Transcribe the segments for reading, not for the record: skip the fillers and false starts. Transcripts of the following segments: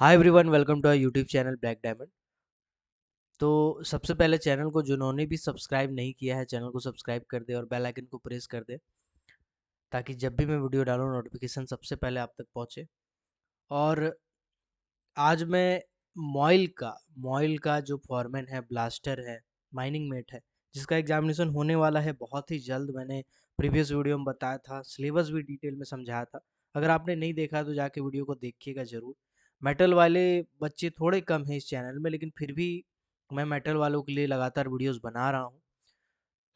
Hi everyone, welcome to our YouTube channel black diamond. तो सबसे पहले चैनल को जिन्होंने भी सब्सक्राइब नहीं किया है, चैनल को सब्सक्राइब कर दे और बेल आइकन को प्रेस कर दे, ताकि जब भी मैं वीडियो डालूँ नोटिफिकेशन सबसे पहले आप तक पहुँचे। और आज मैं मॉइल का जो फॉरमैन है, ब्लास्टर है, माइनिंग मेट है, जिसका एग्जामिनेशन होने वाला है बहुत ही जल्द। मैंने प्रीवियस वीडियो में बताया था, सिलेबस भी डिटेल में समझाया था। अगर आपने नहीं देखा तो जाके वीडियो को देखिएगा ज़रूर। मेटल वाले बच्चे थोड़े कम हैं इस चैनल में, लेकिन फिर भी मैं मेटल वालों के लिए लगातार वीडियोस बना रहा हूँ।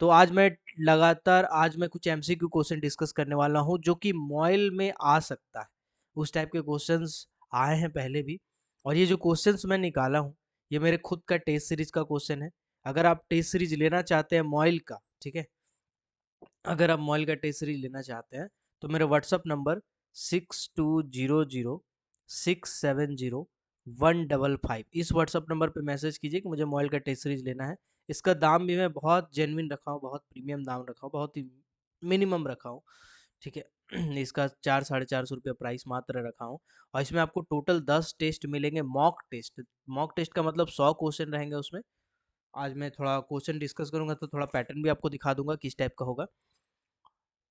तो आज मैं कुछ एमसीक्यू क्वेश्चन डिस्कस करने वाला हूँ, जो कि मॉइल में आ सकता है। उस टाइप के क्वेश्चंस आए हैं पहले भी। और ये जो क्वेश्चंस मैं निकाला हूँ, ये मेरे खुद का टेस्ट सीरीज का क्वेश्चन है। अगर आप टेस्ट सीरीज लेना चाहते हैं मॉइल का, ठीक है, अगर आप मॉइल का टेस्ट सीरीज लेना चाहते हैं तो मेरा व्हाट्सअप नंबर 6200 670 155, इस व्हाट्सअप नंबर पे मैसेज कीजिए कि मुझे मॉइल का टेस्ट सीरीज लेना है। इसका दाम भी मैं बहुत जेन्युइन रखा हूँ, बहुत प्रीमियम दाम रखा हूँ, बहुत ही मिनिमम रखा हूँ, ठीक है। इसका 400-450 रुपये प्राइस मात्र रखा हूँ। और इसमें आपको टोटल 10 टेस्ट मिलेंगे, मॉक टेस्ट। मॉक टेस्ट का मतलब 100 क्वेश्चन रहेंगे उसमें। आज मैं थोड़ा क्वेश्चन डिस्कस करूंगा तो थोड़ा पैटर्न भी आपको दिखा दूंगा किस टाइप का होगा।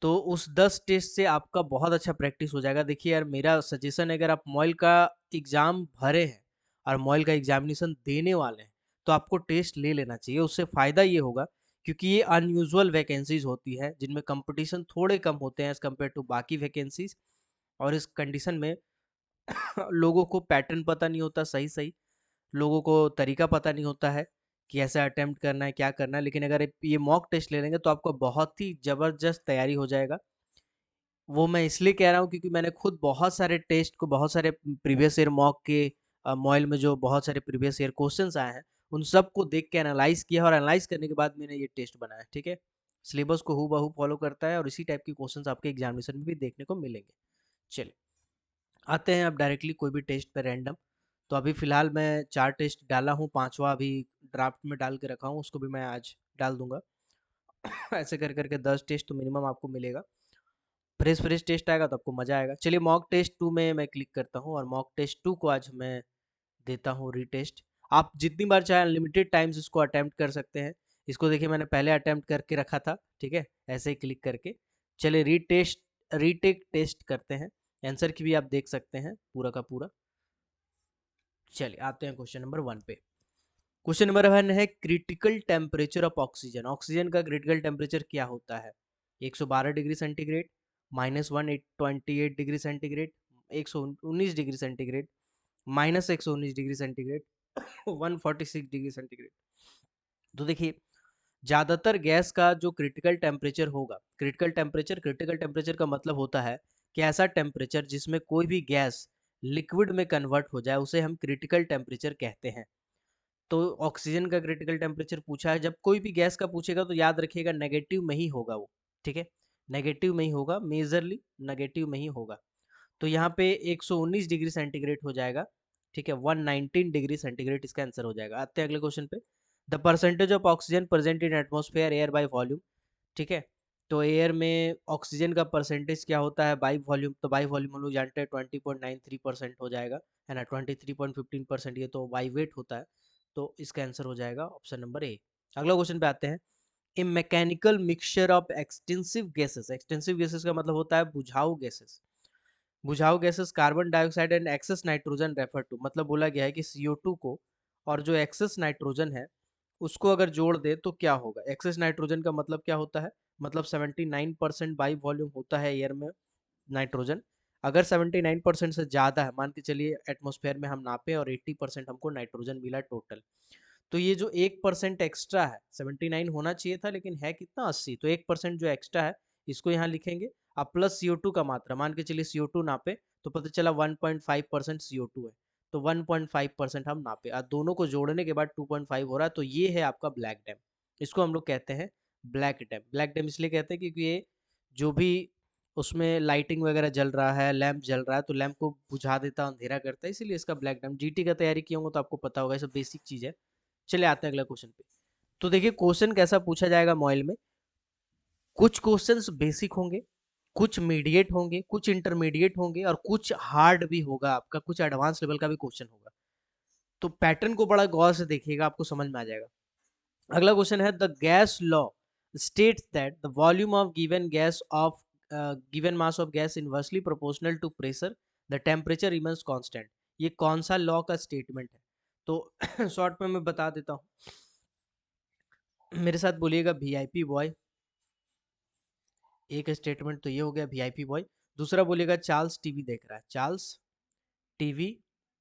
तो उस 10 टेस्ट से आपका बहुत अच्छा प्रैक्टिस हो जाएगा। देखिए यार, मेरा सजेशन है, अगर आप मॉइल का एग्ज़ाम भरे हैं और मॉइल का एग्ज़ामिनेशन देने वाले हैं, तो आपको टेस्ट ले लेना चाहिए। उससे फ़ायदा ये होगा, क्योंकि ये अनयूजुअल वैकेंसीज़ होती है, जिनमें कॉम्पिटिशन थोड़े कम होते हैं एज़ कम्पेयर टू बाकी वैकेंसीज़। और इस कंडीशन में लोगों को पैटर्न पता नहीं होता सही-सही, लोगों को तरीका पता नहीं होता है कि ऐसा अटेम्प्ट करना है, क्या करना है। लेकिन अगर ये मॉक टेस्ट ले लेंगे तो आपको बहुत ही ज़बरदस्त तैयारी हो जाएगा। वो मैं इसलिए कह रहा हूँ क्योंकि मैंने खुद बहुत सारे टेस्ट को, बहुत सारे प्रीवियस ईयर मॉक के मॉइल में जो बहुत सारे प्रीवियस ईयर क्वेश्चंस आए हैं, उन सब को देख के एनालाइज किया और एनालाइज करने के बाद मैंने ये टेस्ट बनाया, ठीक है। सिलेबस को हूबहू फॉलो करता है और इसी टाइप के क्वेश्चंस आपके एग्जामिनेशन में भी देखने को मिलेंगे। चलिए, आते हैं अब डायरेक्टली कोई भी टेस्ट पे रैंडम। तो अभी फ़िलहाल मैं 4 टेस्ट डाला हूँ, 5वां अभी ड्राफ्ट में डाल के रखा हूँ, उसको भी मैं आज डाल दूँगा। ऐसे कर कर के 10 टेस्ट तो मिनिमम आपको मिलेगा। फ्रेश फ्रेश टेस्ट आएगा तो आपको मज़ा आएगा। चलिए, मॉक टेस्ट 2 में मैं क्लिक करता हूँ और मॉक टेस्ट 2 को आज मैं देता हूँ रीटेस्ट। आप जितनी बार चाहे अनलिमिटेड टाइम्स इसको अटेम्प्ट कर सकते हैं। इसको देखिए, मैंने पहले अटेम्प्ट करके रखा था, ठीक है, ऐसे ही क्लिक करके। चलिए, रीटेक टेस्ट करते हैं। आंसर की भी आप देख सकते हैं पूरा का पूरा। चलिए, आते हैं क्वेश्चन नंबर 1 पे। क्वेश्चन नंबर 1 है, critical temperature of oxygen. Oxygen का क्रिटिकल टेम्परेचर क्या होता है? 112 degree centigrade, -128 degree centigrade, 119 degree centigrade, -119 degree centigrade, 146 degree centigrade. तो देखिए, ज़्यादातर गैस का जो क्रिटिकल टेम्परेचर का मतलब होता है कि ऐसा टेम्परेचर जिसमें कोई भी गैस लिक्विड में कन्वर्ट हो जाए, उसे हम क्रिटिकल टेम्परेचर कहते हैं। तो ऑक्सीजन का क्रिटिकल टेम्परेचर पूछा है, जब कोई भी गैस का पूछेगा तो याद रखिएगा नेगेटिव में ही होगा वो, ठीक है, नेगेटिव में ही होगा, मेजरली नेगेटिव में ही होगा। तो यहाँ पे 119 डिग्री सेंटीग्रेड हो जाएगा, ठीक है, 119 डिग्री सेंटीग्रेड इसका आंसर हो जाएगा। आते हैं अगले क्वेश्चन पे। The percentage of oxygen present in atmosphere air by volume, ठीक है। तो एयर में ऑक्सीजन का परसेंटेज क्या होता है बाई वॉल्यूम? तो बाई वॉल्यूम हम लोग जानते हैं 20.93% हो जाएगा, है ना, 23.15%, ये तो बाई वेट होता है। तो इसका आंसर हो जाएगा ऑप्शन नंबर ए। अगला क्वेश्चन पे आते हैं। A mechanical mixture of extensive gases. Extensive gases का मतलब होता है बुझाऊ गैसेस। बुझाऊ gases carbon dioxide and excess nitrogen refer to, मतलब बोला गया है कि CO2 को और जो एक्सेस नाइट्रोजन है उसको अगर जोड़ दे तो क्या होगा। एक्सेस नाइट्रोजन का मतलब क्या होता है? मतलब 79% बाई वॉल्यूम होता है एयर में नाइट्रोजन। अगर 79% से ज़्यादा है, मान के चलिए एटमॉस्फेयर में हम नापे और 80% हमको नाइट्रोजन मिला टोटल, तो ये जो 1% एक्स्ट्रा है, 79 होना चाहिए था लेकिन है कितना, 80, तो 1% जो एक्स्ट्रा है इसको यहाँ लिखेंगे। अब प्लस CO2 का मात्रा, मान के चलिए CO2 नापे तो पता चला 1.5% CO2 है, तो 1.5% हम नापे, और दोनों को जोड़ने के बाद 2.5 हो रहा है, तो ये है आपका ब्लैक डैम। इसको हम लोग कहते हैं ब्लैक डैम। ब्लैक डैम इसलिए कहते हैं क्योंकि ये जो भी उसमें लाइटिंग वगैरह जल रहा है, लैंप जल रहा है, तो लैंप को बुझा देता है, अंधेरा करता है, इसीलिए इसका ब्लैक डैम। जीटी का तैयारी किया होगा तो आपको पता होगा, ये सब बेसिक चीज़ है। चलिए, आते हैं अगला क्वेश्चन पे। तो देखिए, क्वेश्चन कैसा पूछा जाएगा मॉइल में। कुछ क्वेश्चंस बेसिक होंगे कुछ मीडिएट होंगे, कुछ इंटरमीडिएट होंगे और कुछ हार्ड भी होगा आपका, कुछ एडवांस लेवल का भी क्वेश्चन होगा। तो पैटर्न को बड़ा गौर से देखिएगा, आपको समझ में आ जाएगा। अगला क्वेश्चन है, the gas law states that the volume of given gas of given mass of gas inversely proportional to pressure, the temperature remains constant। ये कौन सा लॉ का स्टेटमेंट है? तो शॉर्ट में मैं बता देता हूँ, मेरे साथ बोलिएगा वीआईपी बॉय। एक स्टेटमेंट तो ये हो गया वीआईपी बॉय। दूसरा बोलिएगा चार्ल्स टीवी देख रहा है, चार्ल्स टीवी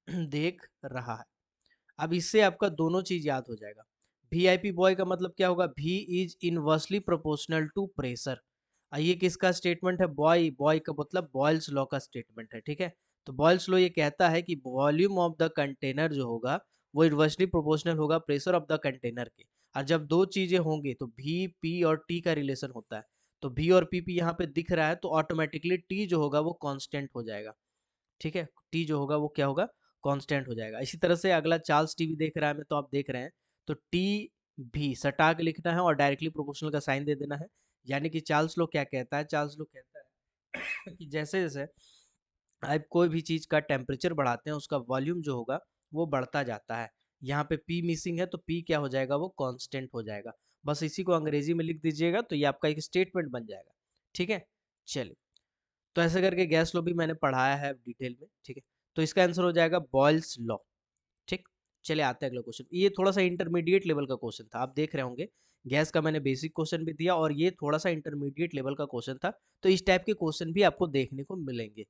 देख रहा है। अब इससे आपका दोनों चीज याद हो जाएगा। वीआईपी बॉय का मतलब क्या होगा? V is inversely proportional to pressure. ये किसका स्टेटमेंट है? बॉय, बॉय का मतलब बॉयल्स लॉ का स्टेटमेंट है, ठीक है। तो बॉयल्स लॉ ये कहता है कि वॉल्यूम ऑफ द कंटेनर जो होगा वो इनवर्सली प्रोपोर्शनल होगा प्रेशर ऑफ द कंटेनर के। और जब दो चीजें होंगी तो वी पी और टी का रिलेशन होता है। तो वी और पी यहाँ पे दिख रहा है, तो ऑटोमेटिकली टी जो होगा वो कांस्टेंट हो जाएगा, ठीक है। टी जो होगा वो क्या होगा? कांस्टेंट हो जाएगा। इसी तरह से अगला चार्ल्स टीवी देख रहा है मैं, तो आप देख रहे हैं, तो टी भी सटा के लिखना है और डायरेक्टली प्रोपोर्शनल का साइन दे देना है। यानी कि चार्ल्स लो क्या कहता है? चार्ल्स लो कहता है कि जैसे जैसे आप कोई भी चीज का टेम्परेचर बढ़ाते हैं उसका वॉल्यूम जो होगा वो बढ़ता जाता है। यहाँ पे पी मिसिंग है, तो पी क्या हो जाएगा? वो कांस्टेंट हो जाएगा। बस इसी को अंग्रेजी में लिख दीजिएगा तो ये आपका एक स्टेटमेंट बन जाएगा, ठीक है। चलिए, तो ऐसे करके गैस लॉ भी मैंने पढ़ाया है डिटेल में, ठीक है। तो इसका आंसर हो जाएगा बॉयल्स लॉ, ठीक। चलिए आते हैं अगला क्वेश्चन। ये थोड़ा सा इंटरमीडिएट लेवल का क्वेश्चन था, आप देख रहे होंगे गैस का मैंने बेसिक क्वेश्चन भी दिया और ये थोड़ा सा इंटरमीडिएट लेवल का क्वेश्चन था। तो इस टाइप के क्वेश्चन भी आपको देखने को मिलेंगे,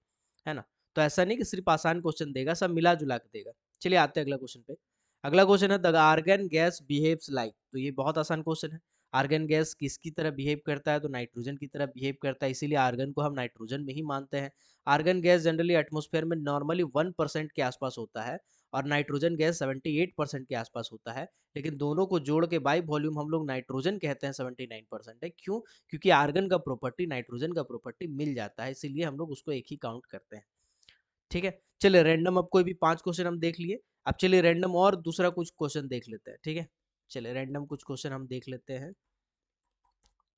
है ना। तो ऐसा नहीं कि सिर्फ आसान क्वेश्चन देगा, सब मिला जुला के देगा। चलिए आते हैं अगला क्वेश्चन पे। अगला क्वेश्चन है, the argon gas behaves like. तो ये बहुत आसान क्वेश्चन है। आर्गन गैस किसकी तरह बिहेव करता है? तो नाइट्रोजन की तरह बिहेव करता है, इसीलिए आर्गन को हम नाइट्रोजन में ही मानते हैं। आर्गन गैस जनरली एटमॉस्फेयर में नॉर्मली 1% के आसपास होता है और नाइट्रोजन गैस 78% के आसपास होता है। लेकिन दोनों को जोड़ के बाई वॉल्यूम हम लोग नाइट्रोजन कहते हैं 79% है। क्यों? क्योंकि आर्गन का प्रॉपर्टी नाइट्रोजन का प्रॉपर्टी मिल जाता है, इसीलिए हम लोग उसको एक ही काउंट करते हैं, ठीक है। चलिए रैंडम, अब कोई भी 5 क्वेश्चन हम देख लिए। अब चलिए रैंडम और दूसरा कुछ क्वेश्चन देख लेते हैं, ठीक है। चलिए रैंडम कुछ क्वेश्चन हम देख लेते हैं।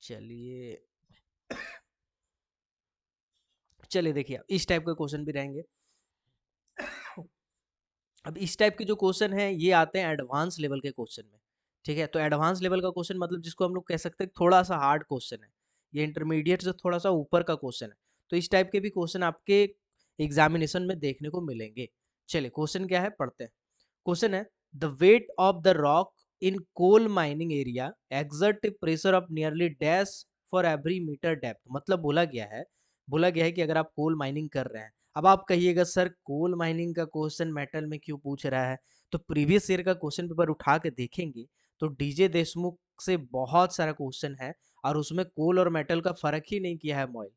चलिए चलिए देखिए, इस टाइप के क्वेश्चन भी रहेंगे। अब इस टाइप के जो क्वेश्चन है ये आते हैं एडवांस लेवल के क्वेश्चन में, ठीक है। तो एडवांस लेवल का क्वेश्चन मतलब जिसको हम लोग कह सकते हैं थोड़ा सा हार्ड क्वेश्चन है। ये इंटरमीडिएट से थोड़ा सा ऊपर का क्वेश्चन है। तो इस टाइप के भी क्वेश्चन आपके एग्जामिनेशन में देखने को मिलेंगे। चलिए क्वेश्चन क्या है, पढ़ते हैं। क्वेश्चन है, the weight of the rock in coal mining area exert pressure of nearly dash for every metre depth. मतलब बोला गया है कि अगर आप कोल माइनिंग कर रहे हैं। अब आप कहिएगा सर कोल माइनिंग का क्वेश्चन मेटल में क्यों पूछ रहा है? तो प्रीवियस ईयर का क्वेश्चन पेपर उठा के देखेंगे तो डीजे देशमुख से बहुत सारा क्वेश्चन है और उसमें कोल और मेटल का फर्क ही नहीं किया है। मॉइल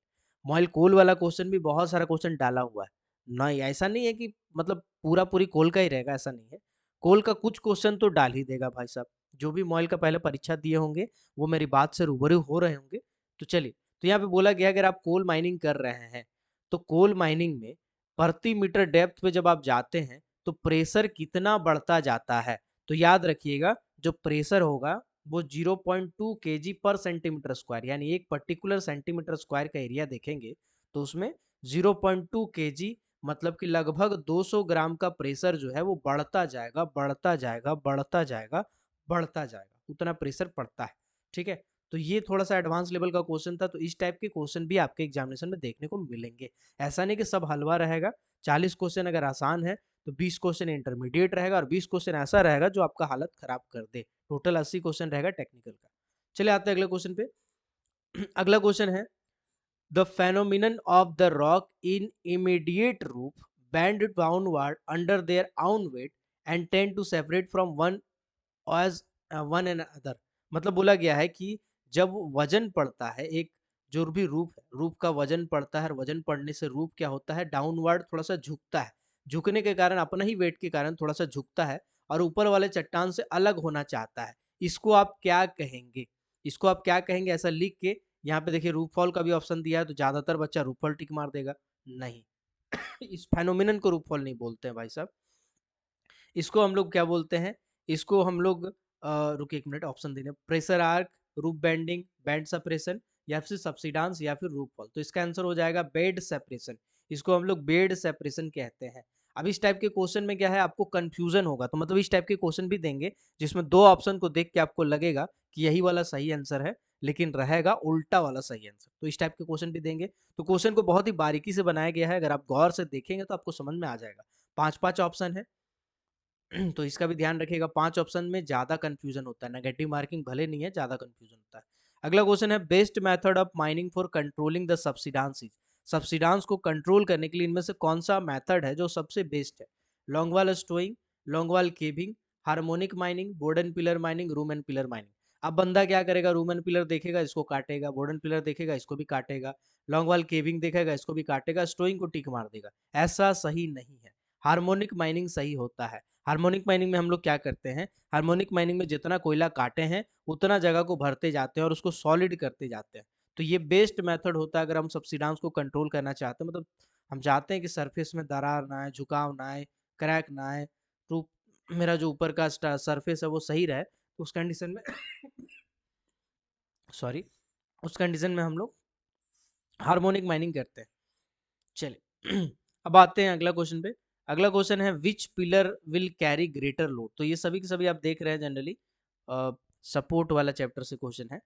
मॉइल कोल वाला क्वेश्चन भी बहुत सारा क्वेश्चन डाला हुआ है। नहीं, ऐसा नहीं है कि मतलब पूरा पूरी कोल का ही रहेगा, ऐसा नहीं है। कोल का कुछ क्वेश्चन तो डाल ही देगा भाई साहब। जो भी मॉइल का पहले परीक्षा दिए होंगे वो मेरी बात से रूबरू हो रहे होंगे। तो चलिए, तो यहाँ पे बोला गया अगर आप कोल माइनिंग कर रहे हैं तो कोल माइनिंग में प्रति मीटर डेप्थ पे जब आप जाते हैं तो प्रेशर कितना बढ़ता जाता है? तो याद रखिएगा जो प्रेशर होगा वो 0.2 केजी पर सेंटीमीटर स्क्वायर, यानी एक पर्टिकुलर सेंटीमीटर स्क्वायर का एरिया देखेंगे तो उसमें 0.2 केजी मतलब कि लगभग 200 ग्राम का प्रेशर जो है वो बढ़ता जाएगा, बढ़ता जाएगा, बढ़ता जाएगा, बढ़ता जाएगा, उतना प्रेशर पड़ता है, ठीक है। तो ये थोड़ा सा एडवांस लेवल का क्वेश्चन था। तो इस टाइप के क्वेश्चन भी आपके एग्जामिनेशन में देखने को मिलेंगे। ऐसा नहीं कि सब हलवा रहेगा। 40 क्वेश्चन अगर आसान है तो 20 क्वेश्चन इंटरमीडिएट रहेगा और 20 क्वेश्चन ऐसा रहेगा जो आपका हालत खराब कर दे। टोटल 80 क्वेश्चन रहेगा टेक्निकल का। चलिए आते हैं अगले क्वेश्चन पे। अगला क्वेश्चन है, the phenomenon of the rock in immediate roof bend downward under their own weight and tend to separate from one as one another। मतलब बोला गया है कि जब वजन पड़ता है, एक जो भी रूफ है, रूफ का वजन पड़ता है और वजन पड़ने से रूफ क्या होता है? डाउनवर्ड थोड़ा सा झुकता है। झुकने के कारण अपना ही वेट के कारण थोड़ा सा झुकता है और ऊपर वाले चट्टान से अलग होना चाहता है। इसको आप क्या कहेंगे? इसको आप क्या कहेंगे? ऐसा लिख के यहाँ पे देखिए रूफ फॉल का भी ऑप्शन दिया है तो ज्यादातर बच्चा रूफ फॉल टिक मार देगा। नहीं, इस फेनोमिनन को रूफ फॉल नहीं बोलते हैं भाई साहब। इसको हम लोग क्या बोलते हैं? इसको हम लोग रुकिए एक मिनट, ऑप्शन देने, pressure arch, roof bending, band separation या फिर सब्सिडांस या फिर रूपफॉल। तो इसका आंसर हो जाएगा बेड सेपरेशन। इसको हम लोग बेड सेपरेशन कहते हैं। अब इस टाइप के क्वेश्चन में क्या है, आपको कंफ्यूजन होगा, तो मतलब इस टाइप के क्वेश्चन भी देंगे जिसमें दो ऑप्शन को देख के आपको लगेगा कि यही वाला सही आंसर है, लेकिन रहेगा उल्टा वाला सही आंसर। तो इस टाइप के क्वेश्चन भी देंगे। तो क्वेश्चन को बहुत ही बारीकी से बनाया गया है, अगर आप गौर से देखेंगे तो आपको समझ में आ जाएगा। 5-5 ऑप्शन है तो इसका भी ध्यान रखिएगा। 5 ऑप्शन में ज़्यादा कंफ्यूजन होता है, नेगेटिव मार्किंग भले नहीं है, ज़्यादा कंफ्यूजन होता है। अगला क्वेश्चन है best method of mining for controlling the subsidence. Subsidence को कंट्रोल करने के लिए इनमें से कौन सा मेथड है जो सबसे बेस्ट है? Longwall stowing, longwall caving, harmonic mining, bord and pillar mining, room and pillar mining. अब बंदा क्या करेगा, रूम एंड पिलर देखेगा इसको काटेगा, बोर्डन पिलर देखेगा इसको भी काटेगा, लॉन्गवाल केविंग देखेगा इसको भी काटेगा, स्टोइंग को टिक मार देगा। ऐसा सही नहीं है, हार्मोनिक माइनिंग सही होता है। हार्मोनिक माइनिंग में हम लोग क्या करते हैं, हार्मोनिक माइनिंग में जितना कोयला काटे हैं उतना जगह को भरते जाते हैं और उसको सॉलिड करते जाते हैं। तो ये बेस्ट मेथड होता है अगर हम सब्सिडांस को कंट्रोल करना चाहते हैं, मतलब हम चाहते हैं कि सरफेस में दरार ना आए, झुकाव ना आए, क्रैक ना आए, तो मेरा जो ऊपर का सरफेस है वो सही रहे, तो उस कंडीशन में सॉरी, उस कंडीशन में हम लोग हार्मोनिक माइनिंग करते हैं। चलिए अब आते हैं अगला क्वेश्चन पे। अगला क्वेश्चन है which pillar will carry greater load. तो ये सभी के सभी आप देख रहे हैं जनरली सपोर्ट वाला चैप्टर से क्वेश्चन है।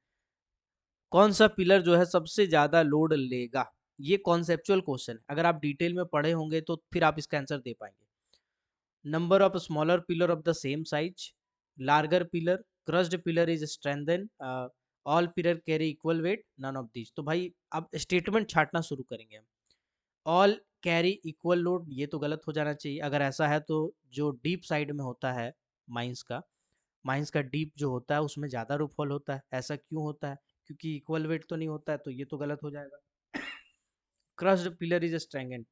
कौन सा पिलर जो है सबसे ज्यादा लोड लेगा? ये कॉन्सेप्चुअल क्वेश्चन है, अगर आप डिटेल में पढ़े होंगे तो फिर आप इसका आंसर दे पाएंगे। Number of smaller pillar of the same size, larger pillar, crushed pillar is strengthen, all pillar carry equal weight, none of this. तो भाई अब स्टेटमेंट छाटना शुरू करेंगे हम। ऑल कैरी इक्वल लोड, ये तो गलत हो जाना चाहिए। अगर ऐसा है तो जो डीप साइड में होता है माइंस का डीप जो होता है उसमें ज़्यादा रूफॉल होता है। ऐसा क्यों होता है? क्योंकि इक्वल वेट तो नहीं होता है, तो ये तो गलत हो जाएगा। क्रश्ड पिलर इज स्ट्रेंगेंड,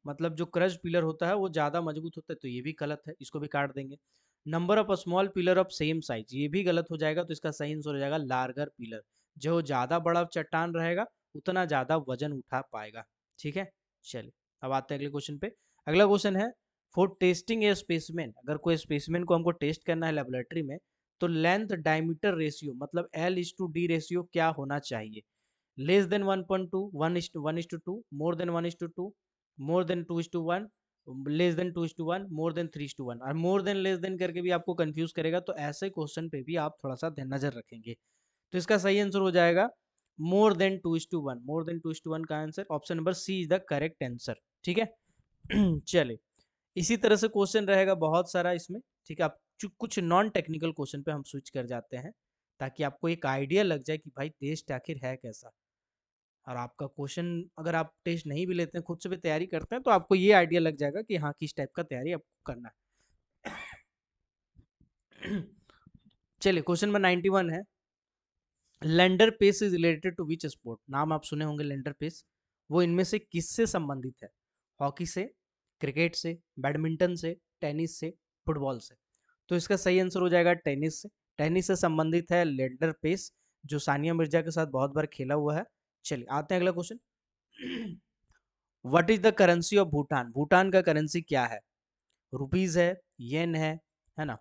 मतलब जो क्रश्ड पिलर होता है वो ज़्यादा मजबूत होता है, तो ये भी गलत है, इसको भी काट देंगे। Number of small pillar of same size, ये भी गलत हो जाएगा, तो इसका सही आंसर हो जाएगा लार्गर पिलर। जो ज़्यादा बड़ा चट्टान रहेगा उतना ज़्यादा वजन उठा पाएगा। ठीक है, चलिए अब आते हैं अगले क्वेश्चन पे। अगला क्वेश्चन है फॉर टेस्टिंग ए स्पेसिमेन, अगर कोई स्पेसिमेन को हमको टेस्ट करना है लेबोरेटरी में, तो लेंथ डायमीटर रेशियो मतलब L/D रेशियो क्या होना चाहिए? लेस देन 1.2, 1:1:2, मोर देन 1:2, मोर than 2:1, less than 2:1, more than 3:1। और मोर देन लेस देन करके भी आपको कंफ्यूज करेगा, तो ऐसे क्वेश्चन पे भी आप थोड़ा सा नजर रखेंगे। तो इसका सही आंसर हो जाएगा मोर देन 2:1। मोर देन 2:1 का answer option number C is the correct answer. ठीक है चलिए, इसी तरह से क्वेश्चन रहेगा बहुत सारा इसमें। ठीक है, आप कुछ नॉन टेक्निकल क्वेश्चन पे हम स्विच कर जाते हैं, ताकि आपको एक आइडिया लग जाए कि भाई टेस्ट आखिर है कैसा। और आपका क्वेश्चन अगर आप टेस्ट नहीं भी लेते हैं, खुद से भी तैयारी करते हैं, तो आपको ये आइडिया लग जाएगा कि हाँ किस टाइप का तैयारी आपको करना है। चलिए क्वेश्चन नंबर 91 है lender pace is related to which sport. नाम आप सुने होंगे लेंडर पेस, वो इनमें से किससे संबंधित है? हॉकी से, क्रिकेट से, बैडमिंटन से, टेनिस से, फुटबॉल से। तो इसका सही आंसर हो जाएगा टेनिस से। टेनिस से संबंधित है लेंडर पेस, जो सानिया मिर्जा के साथ बहुत बार खेला हुआ है। चलिए आते हैं अगला question. What is the currency of Bhutan? Bhutan का करेंसी क्या है? रुपीज है, येन है ना,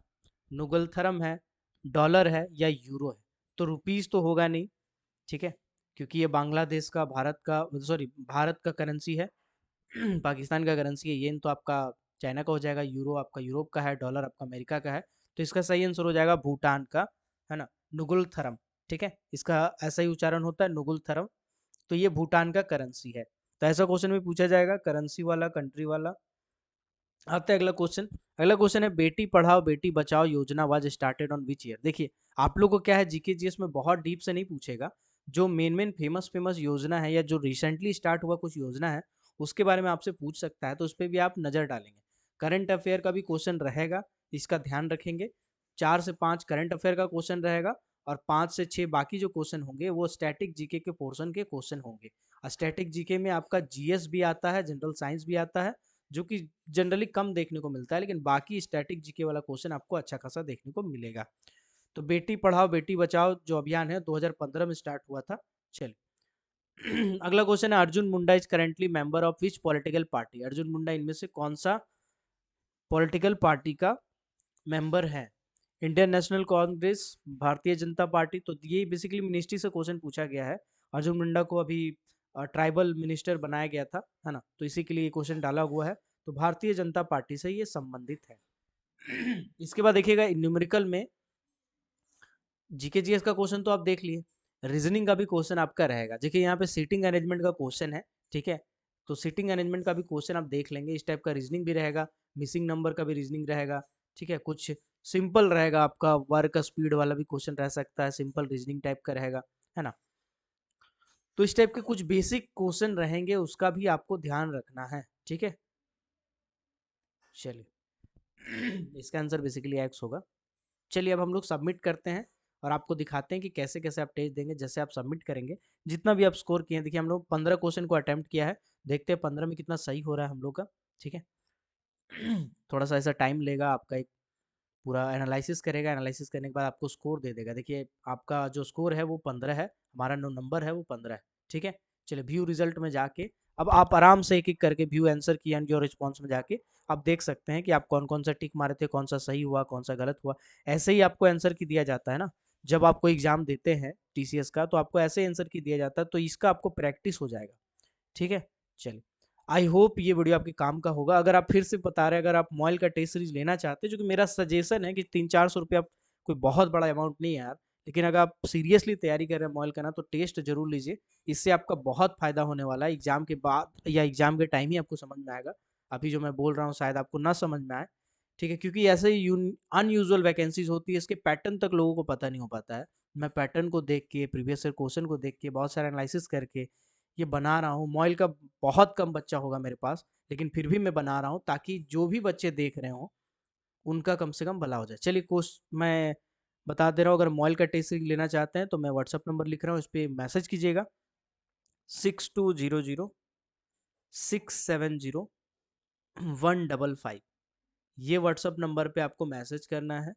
नुगलथरम है, डॉलर है या यूरो है? तो रुपीज तो होगा नहीं, ठीक है, क्योंकि ये बांग्लादेश का, भारत का, सॉरी भारत का करेंसी है। पाकिस्तान का करेंसी है। येन तो आपका चाइना का हो जाएगा, यूरो आपका यूरोप का है, डॉलर आपका अमेरिका का है। तो इसका सही आंसर हो जाएगा भूटान का, है ना, नुगुलथरम। ठीक है, इसका ऐसा ही उच्चारण होता है नुगुलथरम। तो ये भूटान का करेंसी है। तो ऐसा क्वेश्चन भी पूछा जाएगा, करेंसी वाला, कंट्री वाला। आते हैं अगला क्वेश्चन। अगला क्वेश्चन है बेटी पढ़ाओ बेटी बचाओ योजना was started on which year. देखिए आप लोग को क्या है, जीके जीएस में बहुत डीप से नहीं पूछेगा, जो मेन फेमस फेमस योजना है या जो रिसेंटली स्टार्ट हुआ कुछ योजना है उसके बारे में आपसे पूछ सकता है, तो उस पर भी आप नजर डालेंगे। करंट अफेयर का भी क्वेश्चन रहेगा, इसका ध्यान रखेंगे। 4 से 5 करंट अफेयर का क्वेश्चन रहेगा, और 5 से 6 बाकी जो क्वेश्चन होंगे वो स्टैटिक जीके के पोर्शन के क्वेश्चन होंगे। स्टैटिक जीके में आपका जीएस भी आता है, जनरल साइंस भी आता है, जो कि जनरली कम देखने को मिलता है, लेकिन बाकी स्टैटिक जीके वाला क्वेश्चन आपको अच्छा खासा देखने को मिलेगा। तो बेटी पढ़ाओ बेटी बचाओ जो अभियान है 2015 में स्टार्ट हुआ था। चलिए अगला क्वेश्चन है Arjun Munda is currently member of which political party. Arjun Munda इनमें से कौन सा पॉलिटिकल पार्टी का मेंबर है? Indian National Congress, Bharatiya Janata party. तो ये बेसिकली मिनिस्ट्री से क्वेश्चन पूछा गया है, अर्जुन मुंडा को अभी ट्राइबल मिनिस्टर बनाया गया था, है ना, तो इसी के लिए ये क्वेश्चन डाला हुआ है। तो भारतीय जनता पार्टी से ये संबंधित है। इसके बाद देखिएगा न्यूमेरिकल में जीके जीएस का क्वेश्चन तो आप देख लिए, रीजनिंग का भी क्वेश्चन आपका रहेगा। देखिए यहाँ पे सीटिंग अरेंजमेंट का क्वेश्चन है, ठीक है, तो सीटिंग अरेंजमेंट का भी क्वेश्चन आप देख लेंगे। इस टाइप का रीजनिंग भी रहेगा, मिसिंग नंबर का भी रीजनिंग रहेगा, ठीक है। कुछ सिंपल रहेगा आपका, वर्क स्पीड वाला भी क्वेश्चन रह सकता है, सिंपल रीजनिंग टाइप का रहेगा, है ना। तो इस टाइप के कुछ बेसिक क्वेश्चन रहेंगे, उसका भी आपको ध्यान रखना है, ठीक है। चलिए इसका आंसर बेसिकली एक्स होगा। चलिए अब हम लोग सबमिट करते हैं और आपको दिखाते हैं कि कैसे कैसे आप टेस्ट देंगे। जैसे आप सबमिट करेंगे, जितना भी आप स्कोर किए हैं, देखिए हम लोग 15 क्वेश्चन को अटेम्प्ट किया है, देखते हैं 15 में कितना सही हो रहा है हम लोग का, ठीक है। थोड़ा सा ऐसा टाइम लेगा, आपका एक पूरा एनालिसिस करेगा, एनालिसिस करने के बाद आपको स्कोर दे देगा। देखिए आपका जो स्कोर है वो 15 है, हमारा नंबर है वो 15 है, ठीक है। चलिए व्यू रिजल्ट में जाके अब आप आराम से एक एक करके व्यू आंसर की एंड योर रिस्पॉन्स में जाके आप देख सकते हैं कि आप कौन कौन सा टिक मारे थे, कौन सा सही हुआ, कौन सा गलत हुआ। ऐसे ही आपको आंसर की दिया जाता है ना, जब आप कोई एग्जाम देते हैं टीसीएस का, तो आपको ऐसे आंसर की दिया जाता है, तो इसका आपको प्रैक्टिस हो जाएगा, ठीक है। चलिए आई होप ये वीडियो आपके काम का होगा। अगर आप फिर से बता रहे हैं, अगर आप मोबाइल का टेस्ट सीरीज लेना चाहते हैं, जो कि मेरा सजेशन है कि 300-400 रुपया कोई बहुत बड़ा अमाउंट नहीं है यार, लेकिन अगर आप सीरियसली तैयारी कर रहे हैं मोबाइल का ना, तो टेस्ट जरूर लीजिए। इससे आपका बहुत फायदा होने वाला है। एग्जाम के बाद या एग्जाम के टाइम ही आपको समझ में आएगा। अभी जो मैं बोल रहा हूँ शायद आपको ना समझ में आए, ठीक है, क्योंकि ऐसे ही अनयूजुअल वैकेंसीज होती है, इसके पैटर्न तक लोगों को पता नहीं हो पाता है। मैं पैटर्न को देख के, प्रीवियस ईयर क्वेश्चन को देख के, बहुत सारा एनालिसिस करके ये बना रहा हूँ। मॉइल का बहुत कम बच्चा होगा मेरे पास, लेकिन फिर भी मैं बना रहा हूँ ताकि जो भी बच्चे देख रहे हों उनका कम से कम भला हो जाए। चलिए कोर्स मैं बता दे रहा हूँ, अगर मॉइल का टेस्ट सीरीज लेना चाहते हैं तो मैं व्हाट्सअप नंबर लिख रहा हूँ, इस पर मैसेज कीजिएगा 6200 670 155। ये व्हाट्सअप नंबर पे आपको मैसेज करना है,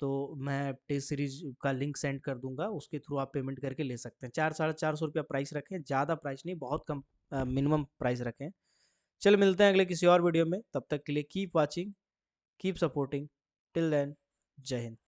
तो मैं टेस्ट सीरीज का लिंक सेंड कर दूंगा, उसके थ्रू आप पेमेंट करके ले सकते हैं। 400-450 रुपया प्राइस रखें, ज़्यादा प्राइस नहीं, बहुत कम मिनिमम प्राइस रखें। चल मिलते हैं अगले किसी और वीडियो में, तब तक के लिए keep watching, keep supporting, till then जय हिंद।